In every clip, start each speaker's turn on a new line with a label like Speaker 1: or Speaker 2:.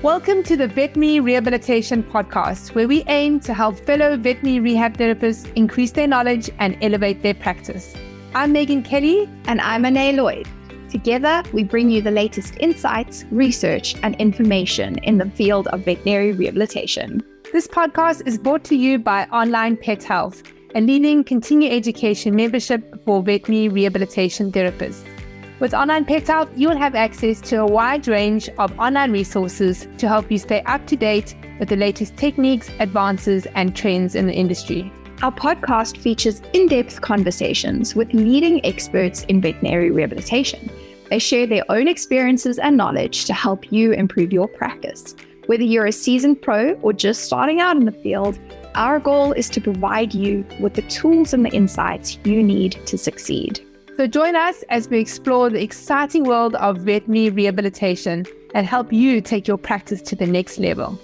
Speaker 1: Welcome to the Veterinary Rehabilitation Podcast, where we aim to help fellow veterinary rehab therapists increase their knowledge and elevate their practice. I'm Megan Kelly.
Speaker 2: And I'm Anae Lloyd. Together, we bring you the latest insights, research, and information in the field of veterinary rehabilitation.
Speaker 1: This podcast is brought to you by Onlinepethealth, a leading continuing education membership for veterinary rehabilitation therapists. With Onlinepethealth, you'll have access to a wide range of online resources to help you stay up to date with the latest techniques, advances, and trends in the industry.
Speaker 2: Our podcast features in-depth conversations with leading experts in veterinary rehabilitation. They share their own experiences and knowledge to help you improve your practice. Whether you're a seasoned pro or just starting out in the field, our goal is to provide you with the tools and the insights you need to succeed.
Speaker 1: So join us as we explore the exciting world of veterinary rehabilitation and help you take your practice to the next level.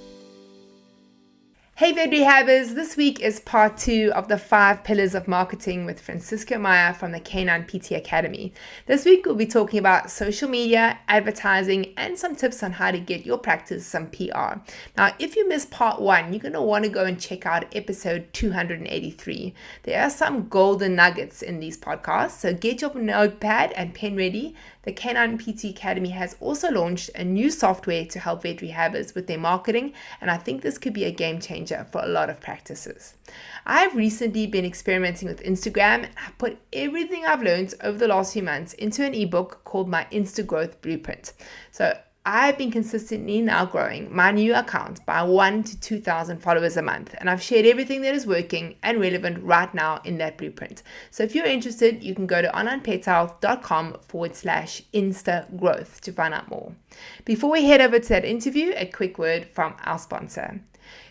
Speaker 1: Hey Vetrehabbers, this week is part 2 of the 5 pillars of marketing with Maia from the K9PT Academy. This week we'll be talking about social media, advertising, and some tips on how to get your practice some PR. Now, if you missed part 1, you're going to want to go and check out episode 283. There are some golden nuggets in these podcasts, so get your notepad and pen ready. The K9PT Academy has also launched a new software to help Vetrehabbers with their marketing, and I think this could be a game changer for a lot of practices. I've recently been experimenting with Instagram, and I've put everything I've learned over the last few months into an ebook called my Insta Growth Blueprint. So I've been consistently now growing my new account by 1,000 to 2,000 followers a month, and I've shared everything that is working and relevant right now in that blueprint. So if you're interested, you can go to onlinepethealth.com/Insta Growth to find out more. Before we head over to that interview, a quick word from our sponsor.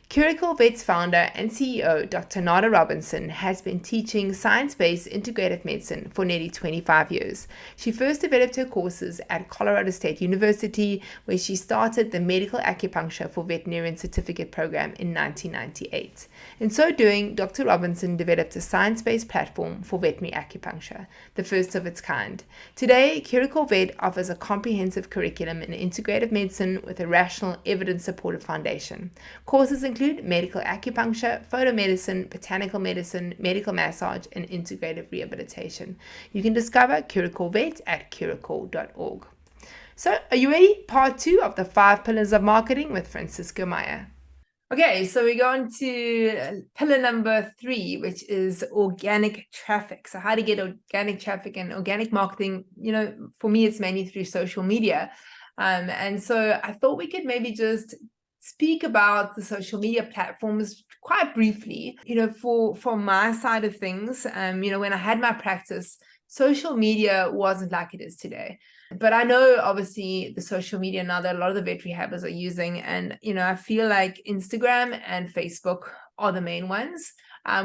Speaker 1: Curical Vet's founder and CEO, Dr. Nada Robinson, has been teaching science-based integrative medicine for nearly 25 years. She first developed her courses at Colorado State University, where she started the Medical Acupuncture for Veterinarian Certificate program in 1998. In so doing, Dr. Robinson developed a science-based platform for veterinary acupuncture, the first of its kind. Today, Curical Vet offers a comprehensive curriculum in integrative medicine with a rational, evidence-supported foundation. Courses include medical acupuncture, photomedicine, botanical medicine, medical massage, and integrative rehabilitation. You can discover Curical Vet at curical.org. So, are you ready? Part 2 of the 5 pillars of marketing with Maia. Okay, so we go on to pillar number 3, which is organic traffic. So how to get organic traffic and organic marketing, for me, it's mainly through social media. And so I thought we could maybe just speak about the social media platforms quite briefly. For my side of things, when I had my practice, social media wasn't like it is today. But I know, obviously, the social media now that a lot of the Vetrehabbers are using, and, I feel like Instagram and Facebook are the main ones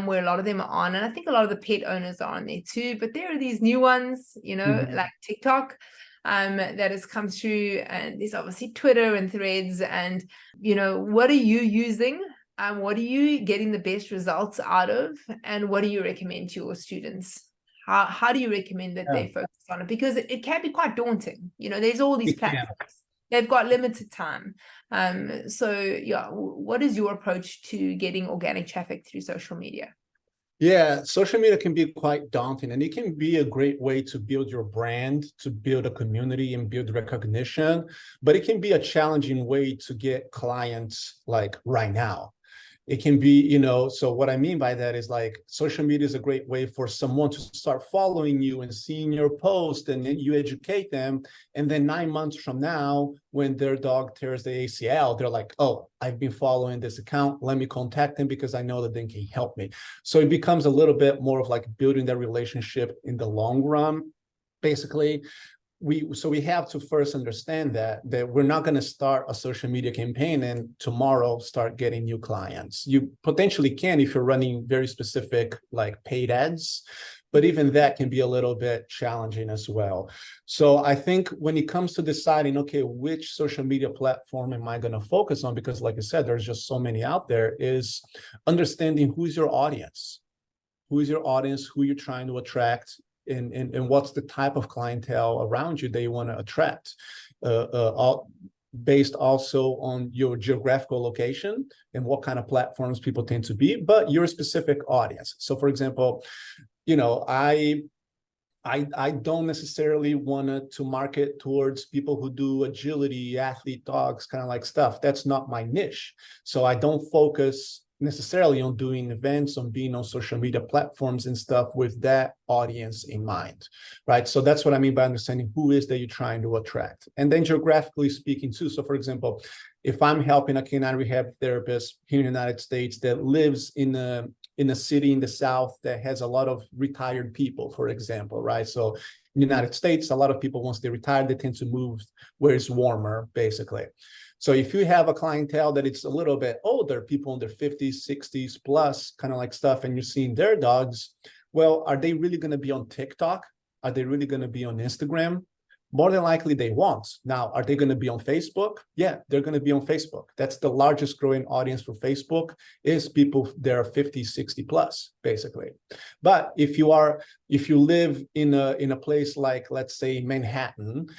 Speaker 1: where a lot of them are on. And I think a lot of the pet owners are on there too. But there are these new ones, like TikTok, that has come through, and there's obviously Twitter and Threads. And what are you using? What are you getting the best results out of, and what do you recommend to your students? How do you recommend that they focus on it? Because it can be quite daunting. There's all these platforms. They've got limited time. What is your approach to getting organic traffic through social media?
Speaker 3: Yeah, social media can be quite daunting, and it can be a great way to build your brand, to build a community and build recognition, but it can be a challenging way to get clients like right now. It can be, so what I mean by that is like social media is a great way for someone to start following you and seeing your post, and then you educate them. And then 9 months from now, when their dog tears the ACL, they're like, oh, I've been following this account. Let me contact them because I know that they can help me. So it becomes a little bit more of like building that relationship in the long run, basically. We have to first understand that we're not going to start a social media campaign and tomorrow start getting new clients. You potentially can if you're running very specific like paid ads, but even that can be a little bit challenging as well. So I think when it comes to deciding, okay, which social media platform am I going to focus on? Because like I said, there's just so many out there, is understanding who's your audience, who you're trying to attract, and what's the type of clientele around you that you want to attract. based also on your geographical location and what kind of platforms people tend to be, but your specific audience. So for example, you know, I don't necessarily want to market towards people who do agility, athlete dogs, kind of like stuff. That's not my niche. So I don't focus necessarily on doing events, on being on social media platforms and stuff with that audience in mind, right? So that's what I mean by understanding who is that you're trying to attract. And then geographically speaking too. So for example, if I'm helping a canine rehab therapist here in the United States that lives in a city in the South that has a lot of retired people, for example, right? So in the United States, a lot of people, once they retire, they tend to move where it's warmer, basically. So if you have a clientele that it's a little bit older, people in their 50s, 60s plus, kind of like stuff, and you're seeing their dogs, well, are they really going to be on TikTok? Are they really going to be on Instagram? More than likely they won't. Now, are they going to be on Facebook? Yeah, they're going to be on Facebook. That's the largest growing audience for Facebook, is people that are 50, 60 plus, basically. But if you live in a place like, let's say, Manhattan,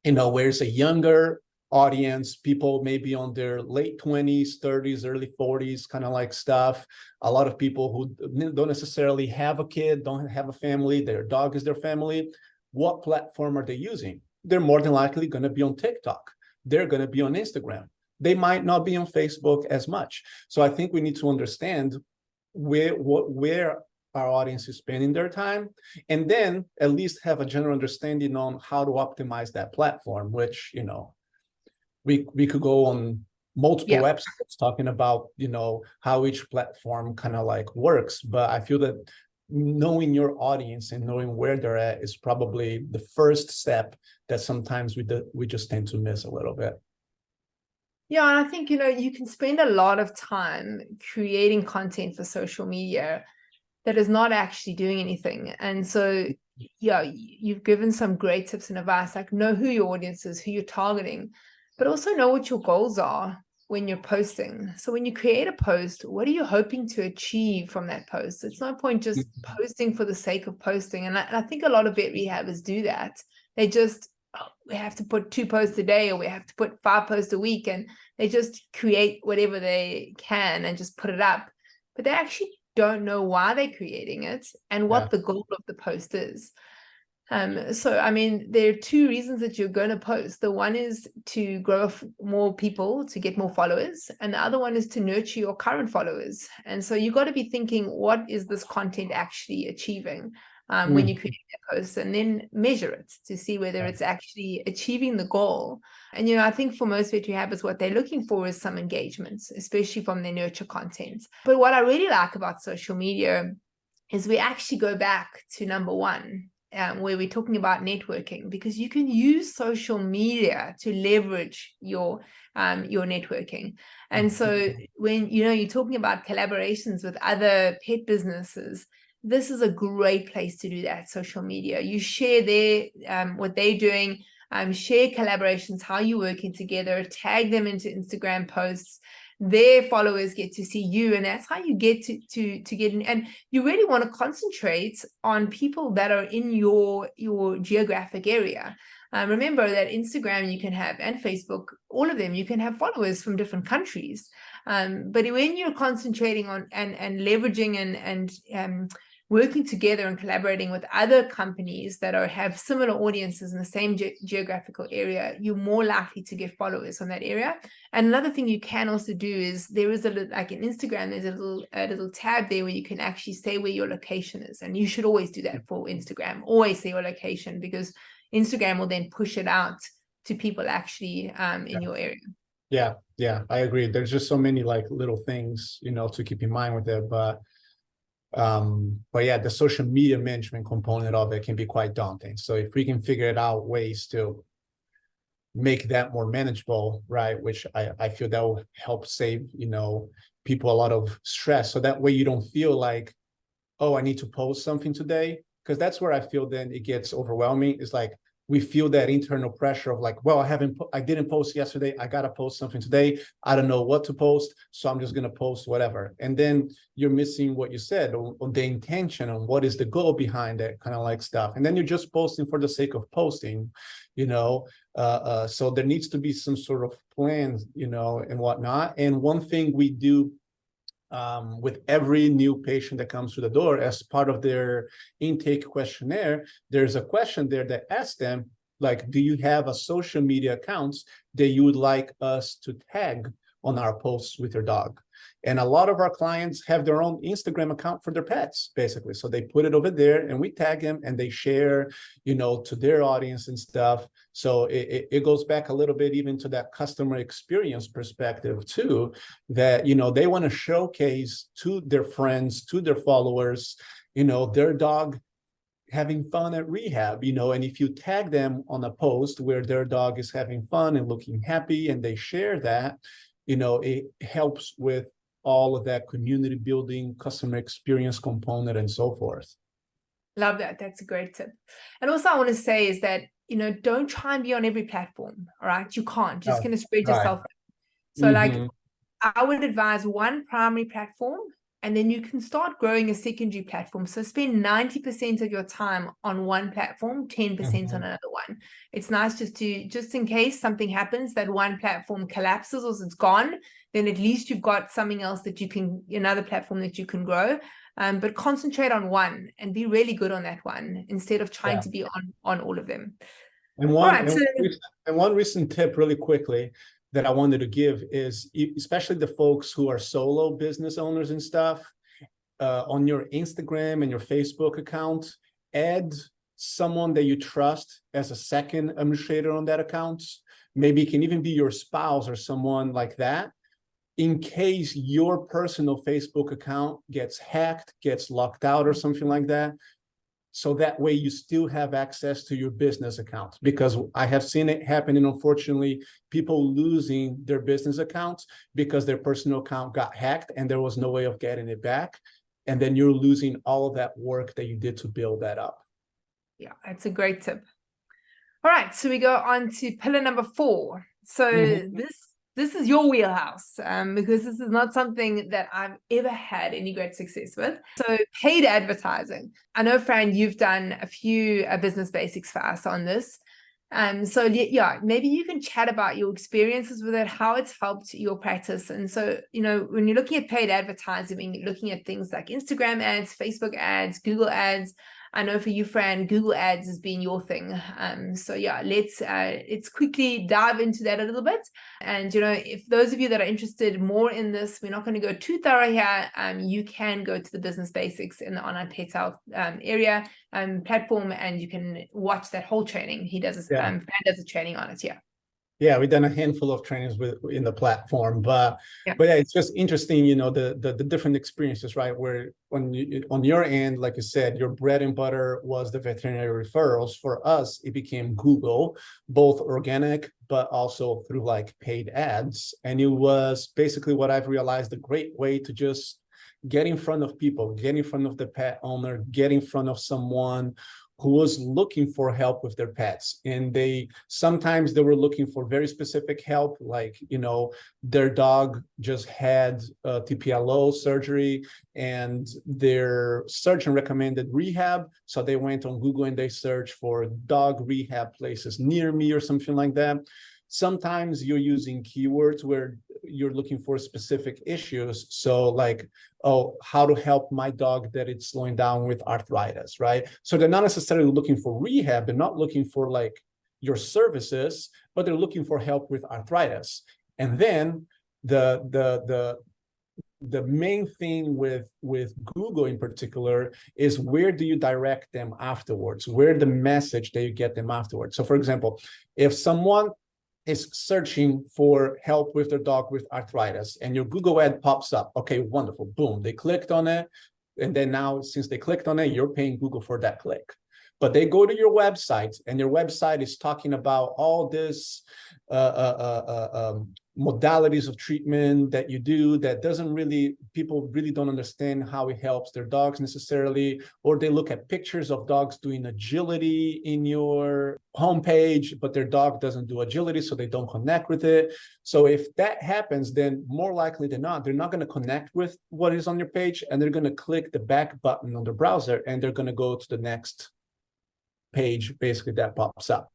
Speaker 3: you know, where it's a younger audience, people maybe on their late 20s, 30s, early 40s, kind of like stuff. A lot of people who don't necessarily have a kid, don't have a family, their dog is their family. What platform are they using? They're more than likely going to be on TikTok. They're going to be on Instagram. They might not be on Facebook as much. So I think we need to understand where our audience is spending their time, and then at least have a general understanding on how to optimize that platform, which, you know, we could go on multiple episodes talking about, you know, how each platform kind of like works. But I feel that knowing your audience and knowing where they're at is probably the first step that sometimes we just tend to miss a little bit.
Speaker 1: Yeah, and I think, you know, you can spend a lot of time creating content for social media that is not actually doing anything. And so, yeah, you've given some great tips and advice, like know who your audience is, who you're targeting, but also know what your goals are when you're posting. So when you create a post, what are you hoping to achieve from that post? It's no point just posting for the sake of posting. And I think a lot of vet rehabbers do that. They just, we have to put 2 posts a day, or we have to put 5 posts a week, and they just create whatever they can and just put it up. But they actually don't know why they're creating it and what the goal of the post is. So, I mean, there are 2 reasons that you're going to post. The one is to grow more people, to get more followers. And the other one is to nurture your current followers. And so you got to be thinking, what is this content actually achieving when you create a post, and then measure it to see whether it's actually achieving the goal. And, you know, I think for most vet rehabbers, what they're looking for is some engagement, especially from their nurture content. But what I really like about social media is we actually go back to number 1. Where we're talking about networking, because you can use social media to leverage your networking. And so when, you know, you're talking about collaborations with other pet businesses, this is a great place to do that. Social media, you share their what they're doing, share collaborations, how you're working together, tag them into Instagram posts. Their followers get to see you, and that's how you get to get in. And you really want to concentrate on people that are in your geographic area. Remember that Instagram you can have, and Facebook, all of them, you can have followers from different countries. But when you're concentrating on and leveraging and working together and collaborating with other companies that have similar audiences in the same geographical area, you're more likely to get followers on that area. And another thing you can also do is, there is like in Instagram, there's a little tab there where you can actually say where your location is. And you should always do that for Instagram. Always say your location, because Instagram will then push it out to people actually in your area.
Speaker 3: Yeah, I agree. There's just so many like little things, you know, to keep in mind with it. But yeah, the social media management component of it can be quite daunting. So if we can figure out ways to make that more manageable, right, which I feel that will help save, you know, people a lot of stress. So that way you don't feel like, oh, I need to post something today, because that's where I feel then it gets overwhelming. It's like, we feel that internal pressure of like, well, I didn't post yesterday. I got to post something today. I don't know what to post. So I'm just going to post whatever. And then you're missing what you said on the intention, on what is the goal behind it, kind of like stuff. And then you're just posting for the sake of posting, so there needs to be some sort of plan, and whatnot. And one thing we do with every new patient that comes through the door, as part of their intake questionnaire, there's a question there that asks them, like, do you have a social media accounts that you would like us to tag on our posts with your dog? And a lot of our clients have their own Instagram account for their pets, basically. So they put it over there and we tag them and they share, to their audience and stuff. So it goes back a little bit even to that customer experience perspective too, that, they want to showcase to their friends, to their followers, their dog having fun at rehab, and if you tag them on a post where their dog is having fun and looking happy and they share that, it helps with all of that community building, customer experience component, and so forth.
Speaker 1: Love that. That's a great tip. And also I want to say is that, don't try and be on every platform. All right. You can't. Just going to spread yourself. So like, I would advise one primary platform, and then you can start growing a secondary platform. So spend 90% of your time on one platform, 10% on another one. It's nice just in case something happens, that one platform collapses or it's gone, then at least you've got something else another platform that you can grow. But concentrate on one and be really good on that one instead of trying to be on all of them.
Speaker 3: And one recent tip really quickly that I wanted to give is, especially the folks who are solo business owners and stuff, on your Instagram and your Facebook account, add someone that you trust as a second administrator on that account. Maybe it can even be your spouse or someone like that, in case your personal Facebook account gets hacked, gets locked out or something like that. So that way you still have access to your business account, because I have seen it happen, and unfortunately people losing their business accounts because their personal account got hacked and there was no way of getting it back. And then you're losing all of that work that you did to build that up.
Speaker 1: Yeah, that's a great tip. All right, so we go on to pillar number 4. So this is your wheelhouse, because this is not something that I've ever had any great success with. So paid advertising. I know, Fran, you've done a few business basics for us on this. So yeah, maybe you can chat about your experiences with it, how it's helped your practice. And so, when you're looking at paid advertising, you're looking at things like Instagram ads, Facebook ads, Google ads. I know for you, Fran, Google ads has been your thing. So yeah, let's quickly dive into that a little bit. And, if those of you that are interested more in this, we're not going to go too thorough here. You can go to the business basics in the Onlinepethealth area platform, and you can watch that whole training. He does Fran does a training on it.
Speaker 3: Yeah, we've done a handful of trainings in the platform, but yeah, it's just interesting, the different experiences, right? Where on your end, like you said, your bread and butter was the veterinary referrals. For us, it became Google, both organic, but also through like paid ads. And it was basically what I've realized, a great way to just get in front of people, get in front of the pet owner, get in front of someone who was looking for help with their pets. And sometimes they were looking for very specific help, like, their dog just had TPLO surgery and their surgeon recommended rehab. So they went on Google and they searched for dog rehab places near me or something like that. Sometimes you're using keywords where you're looking for specific issues. So like, how to help my dog that it's slowing down with arthritis, right? So they're not necessarily looking for rehab. They're not looking for like your services, but they're looking for help with arthritis. And then the main thing with Google in particular is, where do you direct them afterwards? Where the message that you get them afterwards? So for example, if someone is searching for help with their dog with arthritis and your Google ad pops up, okay, wonderful, boom, they clicked on it. And then now, since they clicked on it, you're paying Google for that click. But they go to your website and your website is talking about all this modalities of treatment that you do that doesn't really, people really don't understand how it helps their dogs necessarily, or they look at pictures of dogs doing agility in your homepage, but their dog doesn't do agility, so they don't connect with it. So if that happens, then more likely than not, they're not going to connect with what is on your page, and they're going to click the back button on the browser, and they're going to go to the next page, basically, that pops up.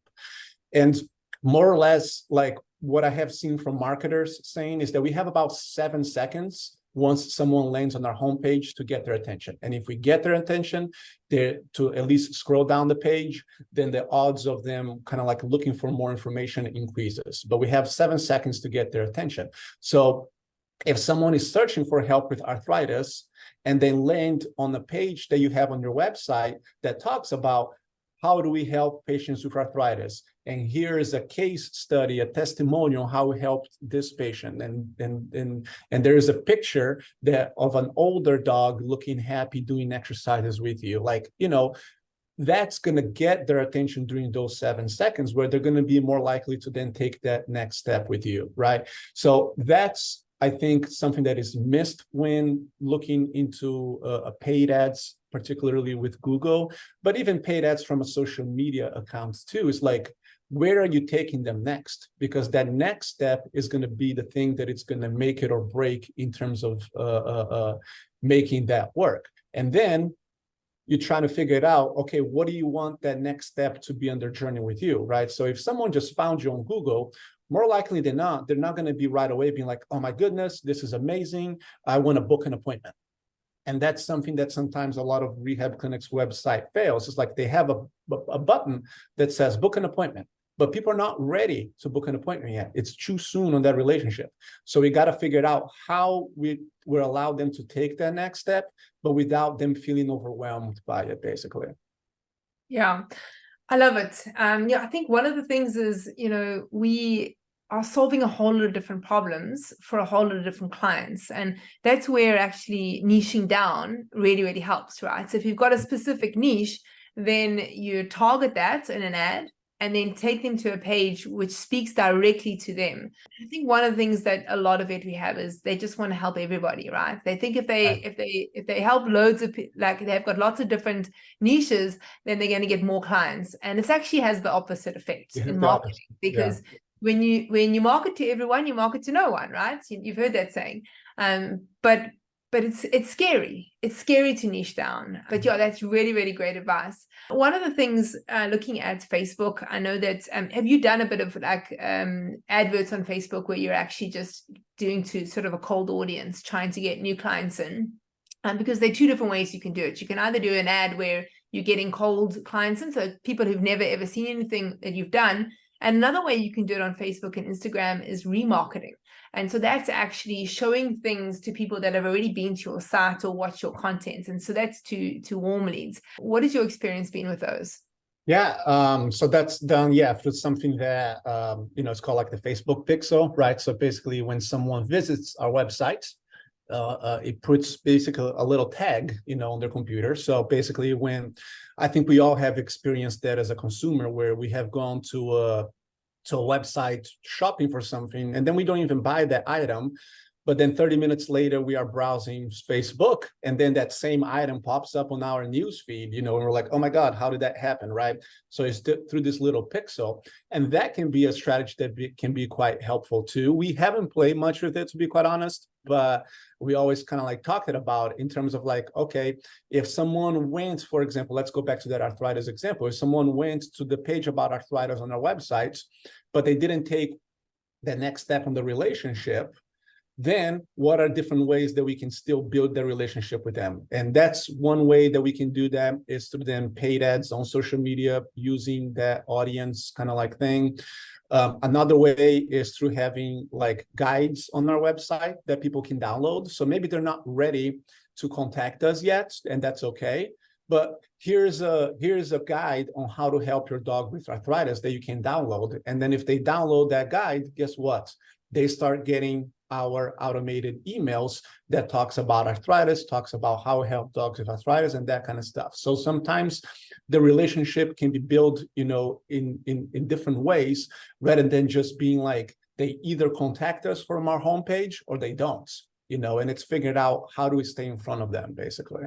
Speaker 3: And more or less, like what I have seen from marketers saying is that we have about 7 seconds once someone lands on our homepage to get their attention. And if we get their attention, they're to at least scroll down the page, then the odds of them kind of like looking for more information increases. But we have 7 seconds to get their attention. So if someone is searching for help with arthritis and they land on the page that you have on your website that talks about how do we help patients with arthritis, and here is a case study, a testimonial, how we helped this patient, and there is a picture that of an older dog looking happy doing exercises with you, like, you know, that's going to get their attention during those 7 seconds, where they're going to be more likely to then take that next step with you, right? So that's, I think, something that is missed when looking into paid ads, particularly with Google, but even paid ads from a social media accounts too. Is like, where are you taking them next? Because that next step is going to be the thing that it's going to make it or break in terms of making that work. And then you're trying to figure it out, okay, what do you want that next step to be on their journey with you, right? So if someone just found you on Google, more likely than not, they're not going to be right away being like, oh my goodness, this is amazing, I want to book an appointment. And that's something that sometimes a lot of rehab clinics' website fails. It's like they have a button that says book an appointment, but people are not ready to book an appointment yet. It's too soon on that relationship. So we got to figure it out how we will allow them to take that next step, but without them feeling overwhelmed by it, basically.
Speaker 1: Yeah, I love it. Yeah, I think one of the things is, you know, we are solving a whole lot of different problems for a whole lot of different clients. And that's where actually niching down really, really helps, right? So if you've got a specific niche, then you target that in an ad and then take them to a page which speaks directly to them. I think one of the things that a lot of Vetrehabbers, they just want to help everybody, right? They think if they help loads of, like they've got lots of different niches, then they're going to get more clients. And it actually has the opposite effect in marketing, because when you market to everyone, you market to no one, right? You've heard that saying. But it's scary. It's scary to niche down. But yeah, that's really, really great advice. One of the things, looking at Facebook, I know that, have you done a bit of like adverts on Facebook where you're actually just doing to sort of a cold audience, trying to get new clients in? Because there are two different ways you can do it. You can either do an ad where you're getting cold clients in, so people who've never ever seen anything that you've done. And another way you can do it on Facebook and Instagram is remarketing. And so that's actually showing things to people that have already been to your site or watched your content. And so that's to warm leads. What has your experience been with those?
Speaker 3: Yeah, so that's done, for something that, it's called like the Facebook pixel, right? So basically when someone visits our website, it puts basically a little tag, on their computer. So basically when, I think we all have experienced that as a consumer, where we have gone to a website shopping for something, and then we don't even buy that item, but then 30 minutes later we are browsing Facebook, and then that same item pops up on our news feed, and we're like, oh my God, how did that happen, right? So it's through this little pixel, and that can be a strategy that can be quite helpful too. We haven't played much with it, to be quite honest, but we always kind of like talked about in terms of like, okay, if someone went, for example, let's go back to that arthritis example. If someone went to the page about arthritis on our website, but they didn't take the next step in the relationship, then what are different ways that we can still build the relationship with them? And that's one way that we can do that, is through them paid ads on social media, using that audience kind of like thing. Another way is through having like guides on our website that people can download. So maybe they're not ready to contact us yet, and that's okay. But here's a guide on how to help your dog with arthritis that you can download. And then if they download that guide, guess what? They start getting our automated emails that talks about arthritis, talks about how we help dogs with arthritis and that kind of stuff. So sometimes the relationship can be built, in different ways, rather than just being like, they either contact us from our homepage or they don't, and it's figured out how do we stay in front of them, basically.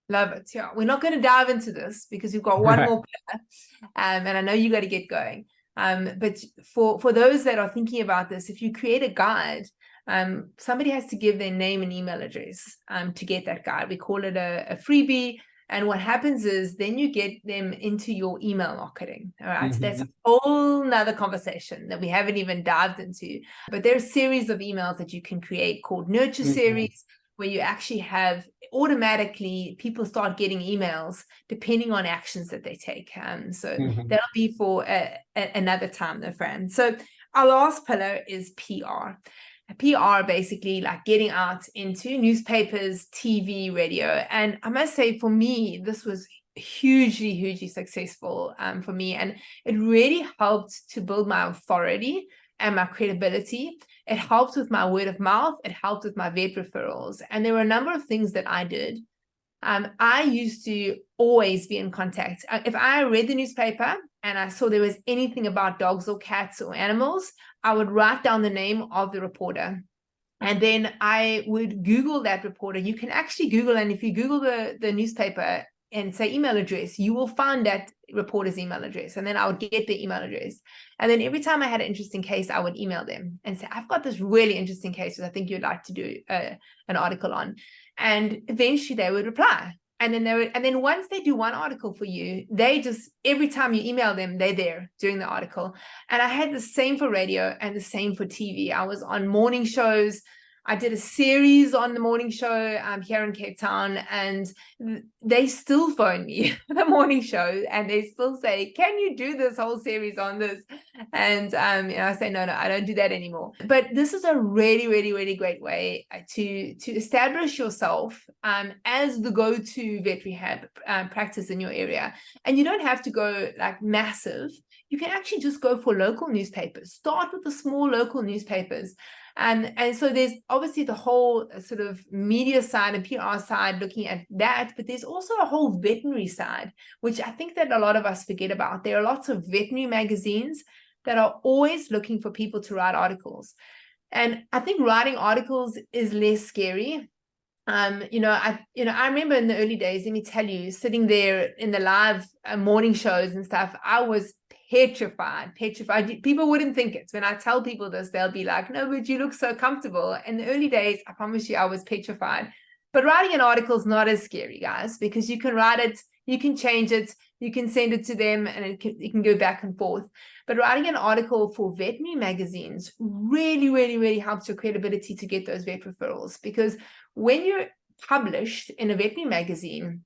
Speaker 1: Love it. Yeah, we're not going to dive into this because we've got one more pillar, and I know you got to get going. But for those that are thinking about this, if you create a guide, somebody has to give their name and email address to get that guide. We call it a freebie. And what happens is then you get them into your email marketing. All right. So that's a whole nother conversation that we haven't even dived into. But there's a series of emails that you can create called nurture series, where you actually have automatically people start getting emails depending on actions that they take. So that'll be for another time, my friend. So our last pillar is PR. PR, basically like getting out into newspapers, TV, radio. And I must say, for me, this was hugely successful for me. And it really helped to build my authority and my credibility. It helped with my word of mouth. It helped with my vet referrals. And there were a number of things that I did. I used to always be in contact. If I read the newspaper and I saw there was anything about dogs or cats or animals, I would write down the name of the reporter. And then I would Google that reporter. You can actually Google, and if you Google the newspaper and say email address, you will find that reporter's email address. And then I would get the email address. And then every time I had an interesting case, I would email them and say, I've got this really interesting case that I think you'd like to do an article on. And eventually they would reply. And then once they do one article for you, they just, every time you email them, they're there doing the article. And I had the same for radio and the same for TV. I was on morning shows. I did a series on the morning show here in Cape Town, and they still phone me, the morning show, and they still say, can you do this whole series on this? And I say, no, I don't do that anymore. But this is a really great way to establish yourself as the go-to vet rehab practice in your area. And you don't have to go like massive. You can actually just go for local newspapers. Start with the small local newspapers. And so there's obviously the whole sort of media side and PR side looking at that, but there's also a whole veterinary side, which I think that a lot of us forget about. There are lots of veterinary magazines that are always looking for people to write articles. And I think writing articles is less scary. I remember in the early days, let me tell you, sitting there in the live morning shows and stuff, I was petrified. People wouldn't think it. When I tell people this, they'll be like, no, but you look so comfortable. In the early days, I promise you, I was petrified. But writing an article is not as scary, guys, because you can write it, you can change it, you can send it to them, and it can go back and forth. But writing an article for veterinary magazines really helps your credibility to get those vet referrals, because when you're published in a veterinary magazine,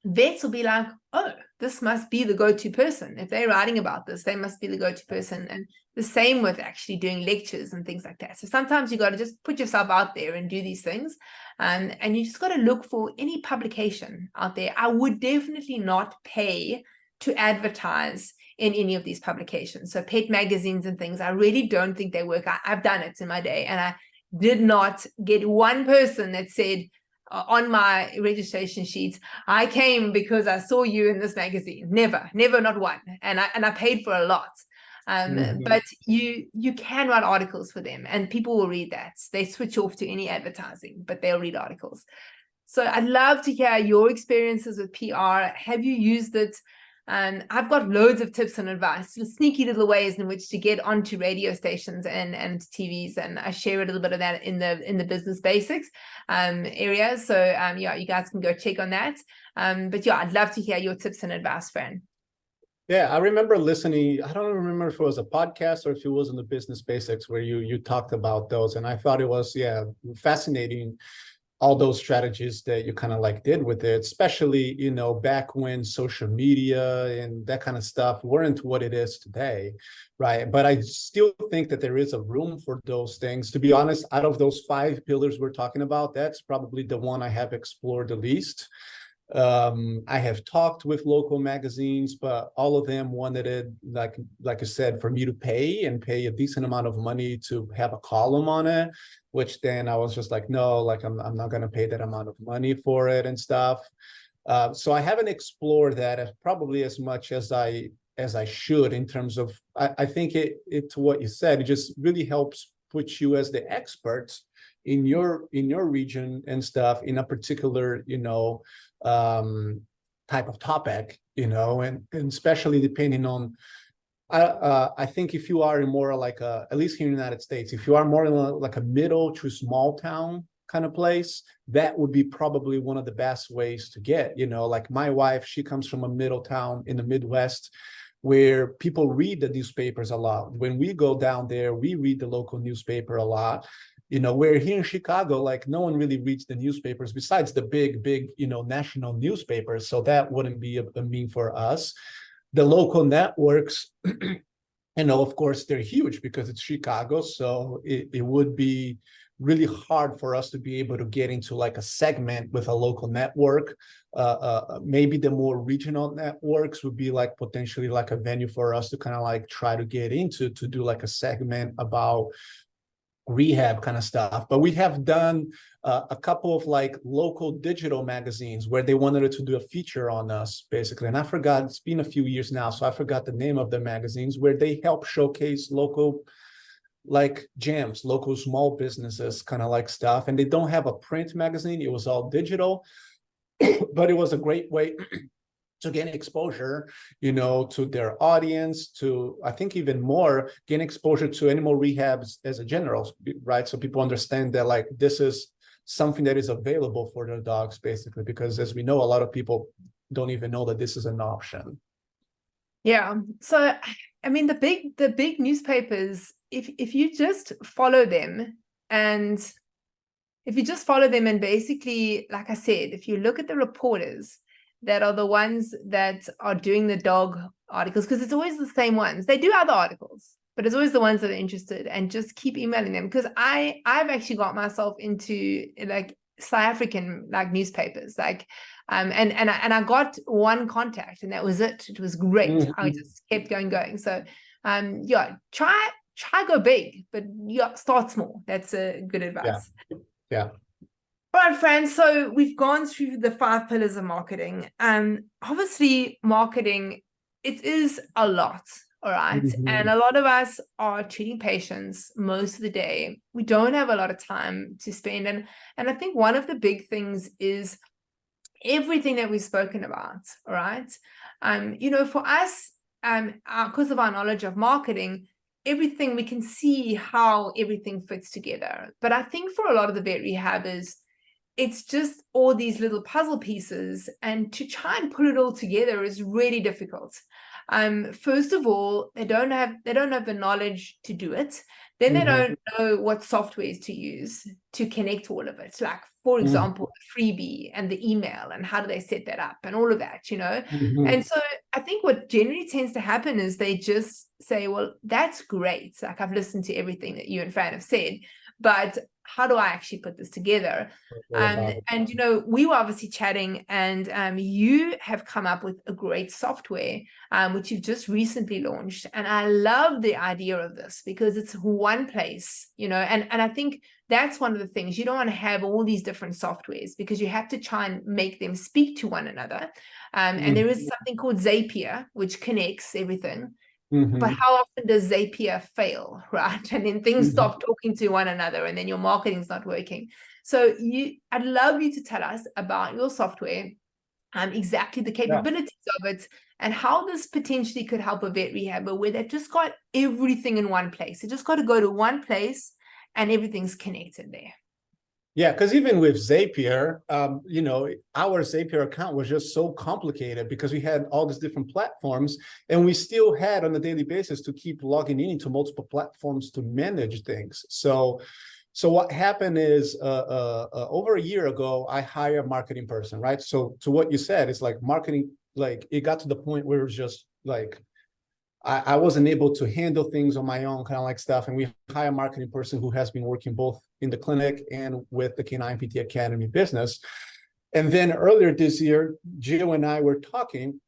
Speaker 1: vets will be like, oh, this must be the go-to person. If they're writing about this, they must be the go-to person. And the same with actually doing lectures and things like that. So sometimes you got to just put yourself out there and do these things. And you just got to look for any publication out there. I would definitely not pay to advertise in any of these publications. So pet magazines and things, I really don't think they work. I've done it in my day, and I did not get one person that said, on my registration sheets, I came because I saw you in this magazine. Never, not one. And I paid for a lot. But you can write articles for them, and people will read that. They switch off to any advertising, but they'll read articles. So I'd love to hear your experiences with PR. Have you used it? I've got loads of tips and advice, sneaky little ways in which to get onto radio stations and TVs, and I share a little bit of that in the business basics area. So you guys can go check on that. But yeah, I'd love to hear your tips and advice, Fran.
Speaker 3: Yeah, I remember listening. I don't remember if it was a podcast or if it was in the business basics where you talked about those, and I thought it was fascinating. All those strategies that you kind of like did with it, especially, back when social media and that kind of stuff weren't what it is today, right? But I still think that there is a room for those things. To be honest, out of those 5 pillars we're talking about, that's probably the one I have explored the least. I have talked with local magazines, but all of them wanted it, like I said, for me to pay a decent amount of money to have a column on it, which then I was just like, no, like I'm not going to pay that amount of money for it and stuff. So I haven't explored that as probably as much as I should in terms of, I think it to what you said, it just really helps put you as the expert in your region and stuff in a particular, type of topic, and especially depending on, I think if you are in more like at least here in the United States, if you are more in like a middle to small town kind of place, that would be probably one of the best ways to get, like my wife, she comes from a middle town in the Midwest where people read the newspapers a lot. When we go down there, we read the local newspaper a lot. Where here in Chicago, like no one really reads the newspapers besides the big, national newspapers. So that wouldn't be a mean for us. The local networks, of course, they're huge because it's Chicago. So it would be really hard for us to be able to get into like a segment with a local network. Maybe the more regional networks would be like potentially like a venue for us to kind of like try to get into, to do like a segment about rehab kind of stuff. But we have done a couple of like local digital magazines where they wanted to do a feature on us basically, and I forgot, it's been a few years now, so I forgot the name of the magazines, where they help showcase local like gems, local small businesses kind of like stuff. And they don't have a print magazine, it was all digital. But it was a great way to gain exposure, to their audience, to, I think even more, gain exposure to animal rehabs as a general, right? So people understand that like this is something that is available for their dogs, basically, because as we know, a lot of people don't even know that this is an option.
Speaker 1: Yeah. So, I mean, the big newspapers, if you just follow them and basically, like I said, if you look at the reporters that are the ones that are doing the dog articles, because it's always the same ones. They do other articles, but it's always the ones that are interested, and just keep emailing them. Because I've actually got myself into like South African like newspapers, like and I got one contact and that was it. It was great.
Speaker 3: Mm-hmm.
Speaker 1: I just kept going. So yeah, try go big, but yeah, start small. That's a good advice.
Speaker 3: Yeah.
Speaker 1: All right, friends, so we've gone through the 5 pillars of marketing. Obviously, marketing, it is a lot, all right?
Speaker 3: Mm-hmm.
Speaker 1: And a lot of us are treating patients most of the day. We don't have a lot of time to spend. And I think one of the big things is everything that we've spoken about, all right? For us, because of our knowledge of marketing, everything, we can see how everything fits together. But I think for a lot of the vet rehabbers, it's just all these little puzzle pieces, and to try and put it all together is really difficult. First of all, they don't have the knowledge to do it. Then they don't know what softwares to use to connect all of it. Like, for example, the freebie and the email, and how do they set that up and all of that, And so I think what generally tends to happen is they just say, well, that's great. Like, I've listened to everything that you and Fran have said, but how do I actually put this together? And we were obviously chatting, and you have come up with a great software, which you've just recently launched. And I love the idea of this because it's one place, and I think that's one of the things. You don't want to have all these different softwares because you have to try and make them speak to one another. And there is something called Zapier, which connects everything. But how often does Zapier fail, right? And then things stop talking to one another, and then your marketing's not working. So I'd love you to tell us about your software, exactly the capabilities of it, and how this potentially could help a vet rehabber where they've just got everything in one place. They just got to go to one place and everything's connected there.
Speaker 3: Yeah, because even with Zapier, our Zapier account was just so complicated because we had all these different platforms, and we still had on a daily basis to keep logging into multiple platforms to manage things. So what happened is over a year ago, I hired a marketing person, right? So to what you said, it's like marketing, like it got to the point where it was just like, I wasn't able to handle things on my own, kind of like stuff. And we hire a marketing person who has been working both in the clinic and with the K9PT Academy business. And then earlier this year, Gio and I were talking,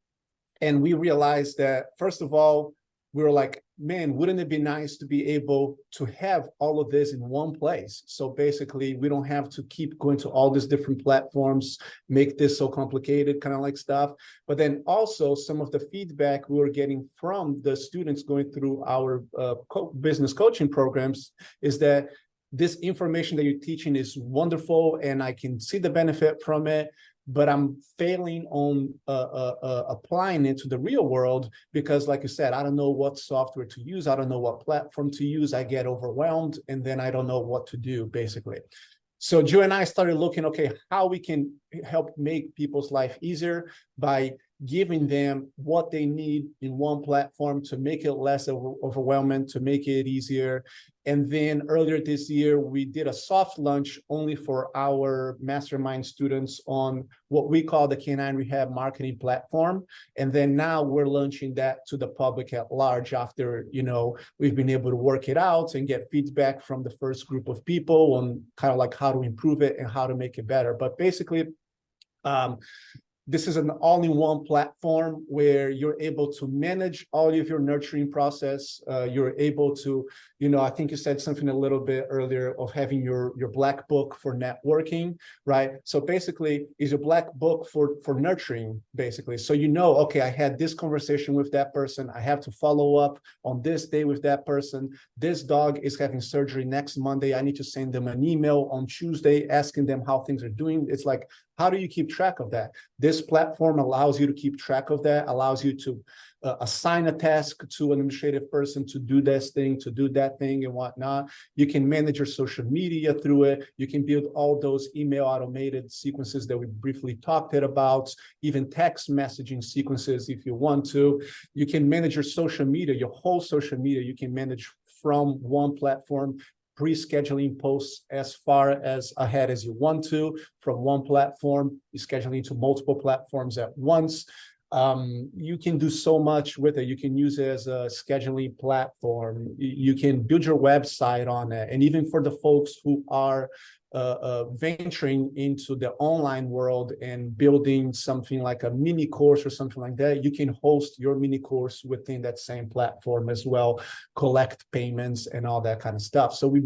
Speaker 3: and we realized that, first of all, we were like, man, wouldn't it be nice to be able to have all of this in one place? So basically, we don't have to keep going to all these different platforms, make this so complicated, kind of like stuff. But then also some of the feedback we were getting from the students going through our business coaching programs is that this information that you're teaching is wonderful and I can see the benefit from it, but I'm failing on applying it to the real world because, like you said, I don't know what software to use. I don't know what platform to use. I get overwhelmed and then I don't know what to do, basically. So Joe and I started looking, okay, how we can help make people's life easier by giving them what they need in one platform to make it less overwhelming, to make it easier. And then earlier this year, we did a soft launch only for our mastermind students on what we call the K9 Rehab marketing platform. And then now we're launching that to the public at large after, we've been able to work it out and get feedback from the first group of people on kind of like how to improve it and how to make it better. But basically, this is an all-in-one platform where you're able to manage all of your nurturing process. You're able to, I think you said something a little bit earlier of having your black book for networking, right? So basically, is your black book for nurturing, basically. So okay, I had this conversation with that person. I have to follow up on this day with that person. This dog is having surgery next Monday. I need to send them an email on Tuesday asking them how things are doing. It's like, how do you keep track of that? This platform allows you to keep track of that, allows you to assign a task to an administrative person to do this thing, to do that thing and whatnot. You can manage your social media through it. You can build all those email automated sequences that we briefly talked about, even text messaging sequences if you want to. You can manage your social media, your whole social media, you can manage from one platform, pre-scheduling posts as far as ahead as you want to from one platform, scheduling to multiple platforms at once. You can do so much with it. You can use it as a scheduling platform. You can build your website on it. And even for the folks who are venturing into the online world and building something like a mini course or something like that, you can host your mini course within that same platform as well, collect payments and all that kind of stuff. So we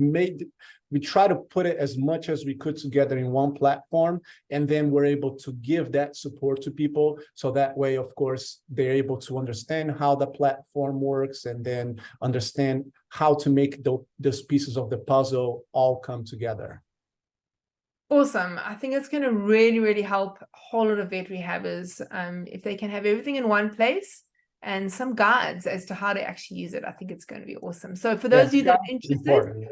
Speaker 3: try to put it as much as we could together in one platform, and then we're able to give that support to people. So that way, of course, they're able to understand how the platform works and then understand how to make those pieces of the puzzle all come together.
Speaker 1: Awesome. I think it's going to really, really help a whole lot of Vetrehabbers if they can have everything in one place and some guides as to how to actually use it. I think it's going to be awesome. So for those of you that are interested,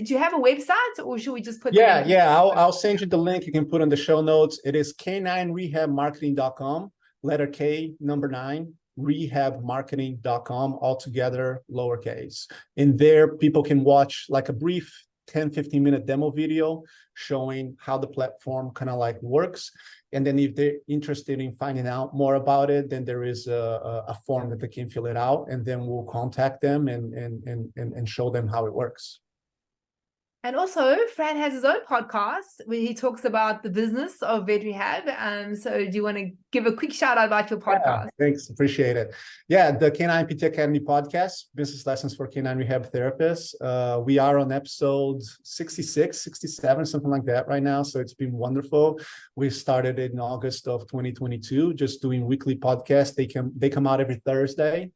Speaker 1: do you have a website or should we just put
Speaker 3: the link? I'll send you the link. You can put on the show notes. It is K9rehabmarketing.com, letter K, number 9, rehabmarketing.com, all together, lowercase. In there, people can watch like a brief 10-15 minute demo video showing how the platform kind of like works. And then if they're interested in finding out more about it, then there is a form that they can fill it out, and then we'll contact them and show them how it works.
Speaker 1: And also, Fran has his own podcast where he talks about the business of Vetrehab. So do you want to give a quick shout out about your podcast?
Speaker 3: Yeah, thanks. Appreciate it. Yeah, the K9PT Academy podcast, business lessons for K9 rehab therapists. We are on episode 66, 67, something like that right now. So it's been wonderful. We started in August of 2022, just doing weekly podcasts. They come out every Thursday.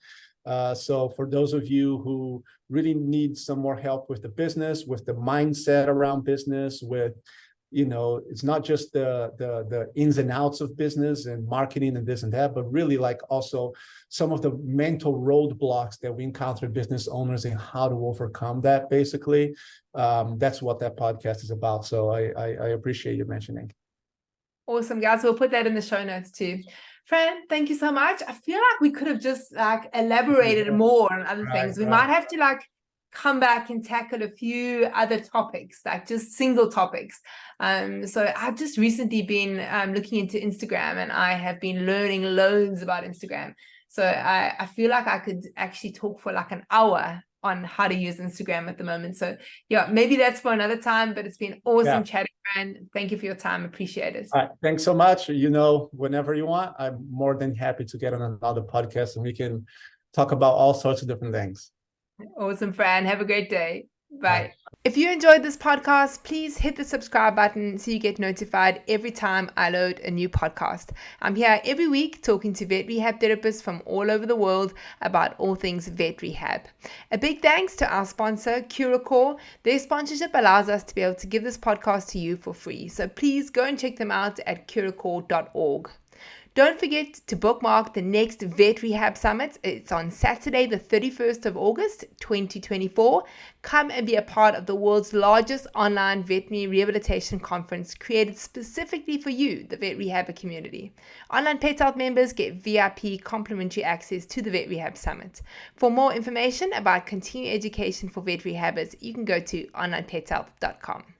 Speaker 3: So for those of you who really need some more help with the business, with the mindset around business, with, it's not just the ins and outs of business and marketing and this and that, but really like also some of the mental roadblocks that we encounter business owners and how to overcome that, basically. That's what that podcast is about. So I appreciate you mentioning.
Speaker 1: Awesome, guys. We'll put that in the show notes too. Fran, thank you so much. I feel like we could have just elaborated more on other things. We might have to come back and tackle a few other topics, just single topics. So I've just recently been looking into Instagram, and I have been learning loads about Instagram. So I feel like I could actually talk for an hour on how to use Instagram at the moment. So yeah, maybe that's for another time, but it's been awesome chatting, Ryan. Thank you for your time. Appreciate it.
Speaker 3: All right, thanks so much. Whenever you want, I'm more than happy to get on another podcast and we can talk about all sorts of different things.
Speaker 1: Awesome, Fran. Have a great day. Bye.
Speaker 3: Bye.
Speaker 1: If you enjoyed this podcast, please hit the subscribe button so you get notified every time I load a new podcast. I'm here every week talking to vet rehab therapists from all over the world about all things vet rehab. A big thanks to our sponsor, Curacor. Their sponsorship allows us to be able to give this podcast to you for free. So please go and check them out at curacor.org. Don't forget to bookmark the next Vet Rehab Summit. It's on Saturday, the 31st of August, 2024. Come and be a part of the world's largest online veterinary rehabilitation conference created specifically for you, the Vet Rehabber community. Onlinepethealth members get VIP complimentary access to the Vet Rehab Summit. For more information about continuing education for vet rehabbers, you can go to onlinepethealth.com.